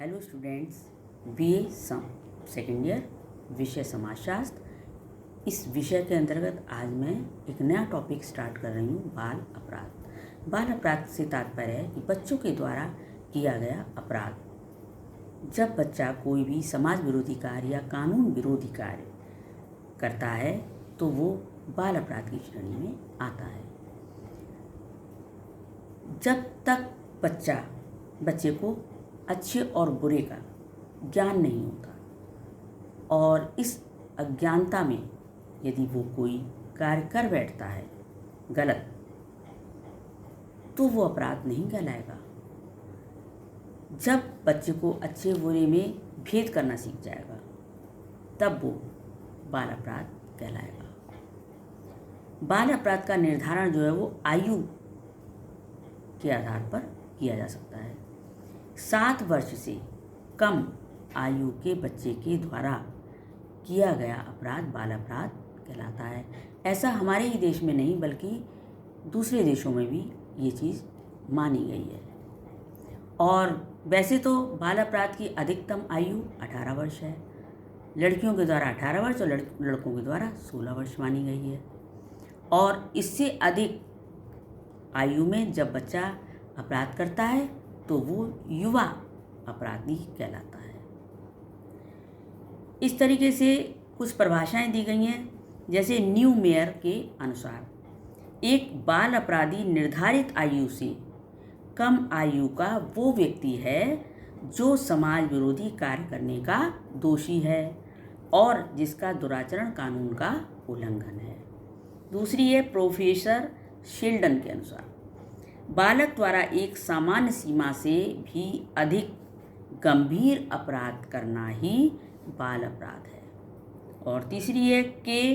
Hello students, BA second year विषय समाजशास्त्र। इस विषय के अंतर्गत आज मैं एक नया टॉपिक स्टार्ट कर रही हूँ, बाल अपराध। बाल अपराध से तात्पर्य है कि बच्चों के द्वारा किया गया अपराध। जब बच्चा कोई भी समाज विरोधी कार्य या कानून विरोधी कार्य करता है तो वो बाल अपराध की श्रेणी में आता है। जब तक बच्चे को अच्छे और बुरे का ज्ञान नहीं होता और इस अज्ञानता में यदि वो कोई कार्य कर बैठता है गलत, तो वो अपराध नहीं कहलाएगा। जब बच्चे को अच्छे बुरे में भेद करना सीख जाएगा तब वो बाल अपराध कहलाएगा। बाल अपराध का निर्धारण जो है वो आयु के आधार पर किया जा सकता है। 7 वर्ष से कम आयु के बच्चे के द्वारा किया गया अपराध बाल अपराध कहलाता है। ऐसा हमारे ही देश में नहीं बल्कि दूसरे देशों में भी ये चीज़ मानी गई है। और वैसे तो बाल अपराध की अधिकतम आयु 18 वर्ष है। लड़कियों के द्वारा 18 वर्ष और लड़कों के द्वारा 16 वर्ष मानी गई है। और इससे अधिक आयु में जब बच्चा अपराध करता है तो वो युवा अपराधी कहलाता है। इस तरीके से कुछ परिभाषाएं दी गई हैं, जैसे न्यू मेयर के अनुसार एक बाल अपराधी निर्धारित आयु से कम आयु का वो व्यक्ति है जो समाज विरोधी कार्य करने का दोषी है और जिसका दुराचरण कानून का उल्लंघन है। दूसरी है प्रोफेसर शेल्डन के अनुसार बालक द्वारा एक सामान्य सीमा से भी अधिक गंभीर अपराध करना ही बाल अपराध है। और तीसरी है के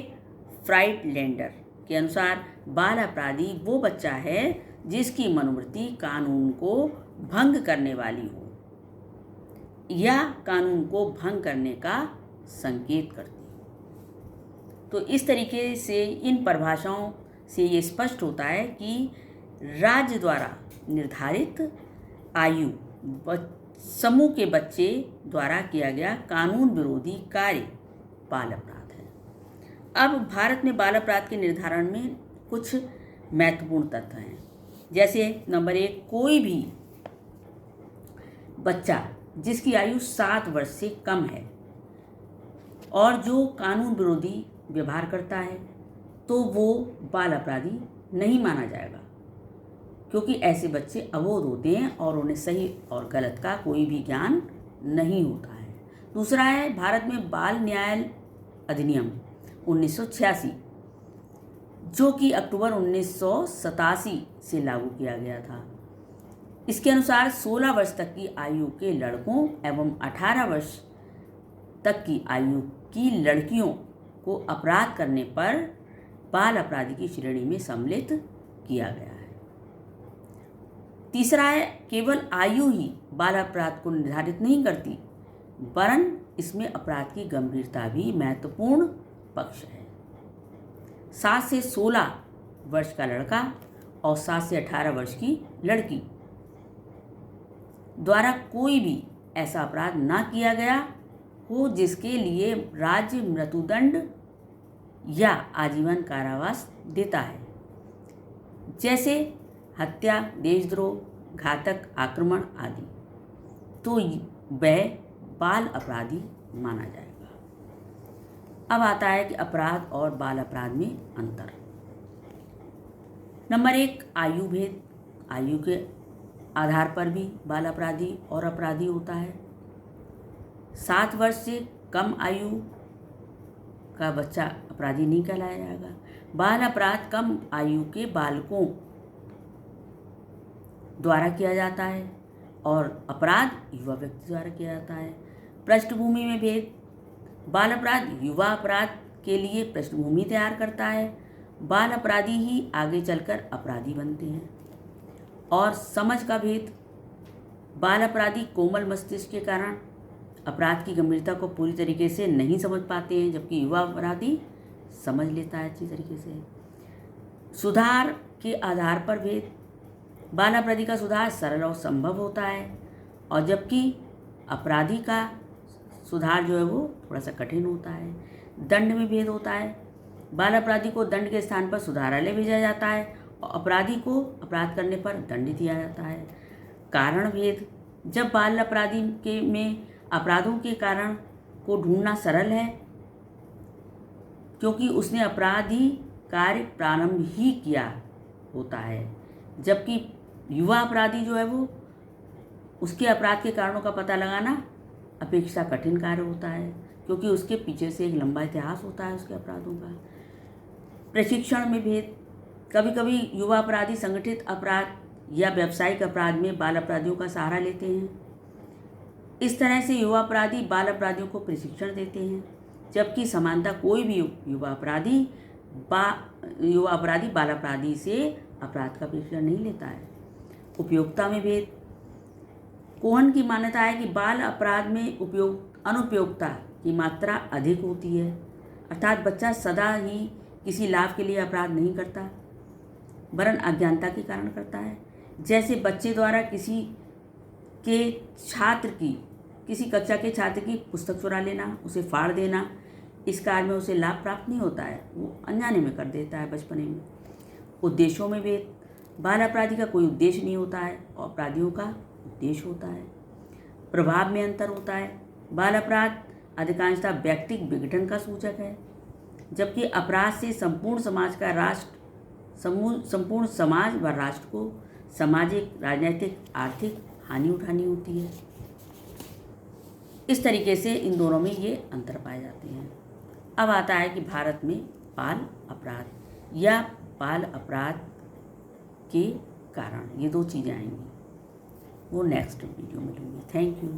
फ्राइडलैंडर के अनुसार बाल अपराधी वो बच्चा है जिसकी मनोवृत्ति कानून को भंग करने वाली हो या कानून को भंग करने का संकेत करती हो। तो इस तरीके से इन परिभाषाओं से ये स्पष्ट होता है कि राज्य द्वारा निर्धारित आयु समूह के बच्चे द्वारा किया गया कानून विरोधी कार्य बाल अपराध है। अब भारत में बाल अपराध के निर्धारण में कुछ महत्वपूर्ण तथ्य हैं, जैसे नंबर 1, कोई भी बच्चा जिसकी आयु 7 वर्ष से कम है और जो कानून विरोधी व्यवहार करता है तो वो बाल अपराधी नहीं माना जाएगा, क्योंकि ऐसे बच्चे अबोध होते हैं और उन्हें सही और गलत का कोई भी ज्ञान नहीं होता है। दूसरा है भारत में बाल न्याय अधिनियम 1986, जो कि अक्टूबर 1987 से लागू किया गया था। इसके अनुसार 16 वर्ष तक की आयु के लड़कों एवं 18 वर्ष तक की आयु की लड़कियों को अपराध करने पर बाल अपराधी की श्रेणी में सम्मिलित किया गया है। तीसरा है केवल आयु ही बाल अपराध को निर्धारित नहीं करती, वरन इसमें अपराध की गंभीरता भी महत्वपूर्ण पक्ष है। 7 से 16 वर्ष का लड़का और 7 से 18 वर्ष की लड़की द्वारा कोई भी ऐसा अपराध ना किया गया हो जिसके लिए राज्य मृत्युदंड या आजीवन कारावास देता है, जैसे हत्या, देशद्रोह, घातक आक्रमण आदि, तो वह बाल अपराधी माना जाएगा। अब आता है कि अपराध और बाल अपराध में अंतर। नंबर 1, आयु भेद। आयु के आधार पर भी बाल अपराधी और अपराधी होता है। 7 वर्ष से कम आयु का बच्चा अपराधी नहीं कहलाया जाएगा। बाल अपराध कम आयु के बालकों द्वारा किया जाता है और अपराध युवा व्यक्ति द्वारा किया जाता है। पृष्ठभूमि में भेद। बाल अपराध युवा अपराध के लिए पृष्ठभूमि तैयार करता है। बाल अपराधी ही आगे चलकर अपराधी बनते हैं। और समझ का भेद। बाल अपराधी कोमल मस्तिष्क के कारण अपराध की गंभीरता को पूरी तरीके से नहीं समझ पाते हैं, जबकि युवा अपराधी समझ लेता है अच्छी तरीके से। सुधार के आधार पर भेद। बाल अपराधी का सुधार सरल और संभव होता है और जबकि अपराधी का सुधार जो है वो थोड़ा सा कठिन होता है। दंड में भेद होता है। बाल अपराधी को दंड के स्थान पर सुधारालय भेजा जाता है और अपराधी को अपराध करने पर दंड दिया जाता है। कारण भेद, जब बाल अपराधी के में अपराधों के कारण को ढूंढना सरल है क्योंकि उसने अपराधी कार्य प्रारंभ ही किया होता है, जबकि युवा अपराधी जो है वो उसके अपराध के कारणों का पता लगाना अपेक्षा कठिन कार्य होता है क्योंकि उसके पीछे से एक लंबा इतिहास होता है उसके अपराधों का। प्रशिक्षण में भेद, कभी कभी युवा अपराधी संगठित अपराध या व्यावसायिक अपराध में बाल अपराधियों का सहारा लेते हैं। इस तरह से युवा अपराधी बाल अपराधियों को प्रशिक्षण देते हैं, जबकि समानता कोई भी युवा अपराधी बाल अपराधी से अपराध का प्रशिक्षण नहीं लेता है। उपयोगिता में भेद, कोहन की मान्यता है कि बाल अपराध में अनुपयोगिता की मात्रा अधिक होती है, अर्थात बच्चा सदा ही किसी लाभ के लिए अपराध नहीं करता वरन अज्ञानता के कारण करता है। जैसे बच्चे द्वारा किसी कक्षा के छात्र की पुस्तक चुरा लेना, उसे फाड़ देना, इस कार्य में उसे लाभ प्राप्त नहीं होता है, वो अनजाने में कर देता है बचपने में। उद्देश्यों में भेद, बाल अपराधी का कोई उद्देश्य नहीं होता है और अपराधियों का उद्देश्य होता है। प्रभाव में अंतर होता है, बाल अपराध अधिकांशतः व्यक्तिगत विघटन का सूचक है, जबकि अपराध से संपूर्ण समाज व राष्ट्र को सामाजिक, राजनीतिक, आर्थिक हानि उठानी होती है। इस तरीके से इन दोनों में ये अंतर पाए जाते हैं। अब आता है कि भारत में बाल अपराध या बाल अपराध के कारण, ये दो चीज़ें आएंगी, वो नेक्स्ट वीडियो में लूँगी। Thank you.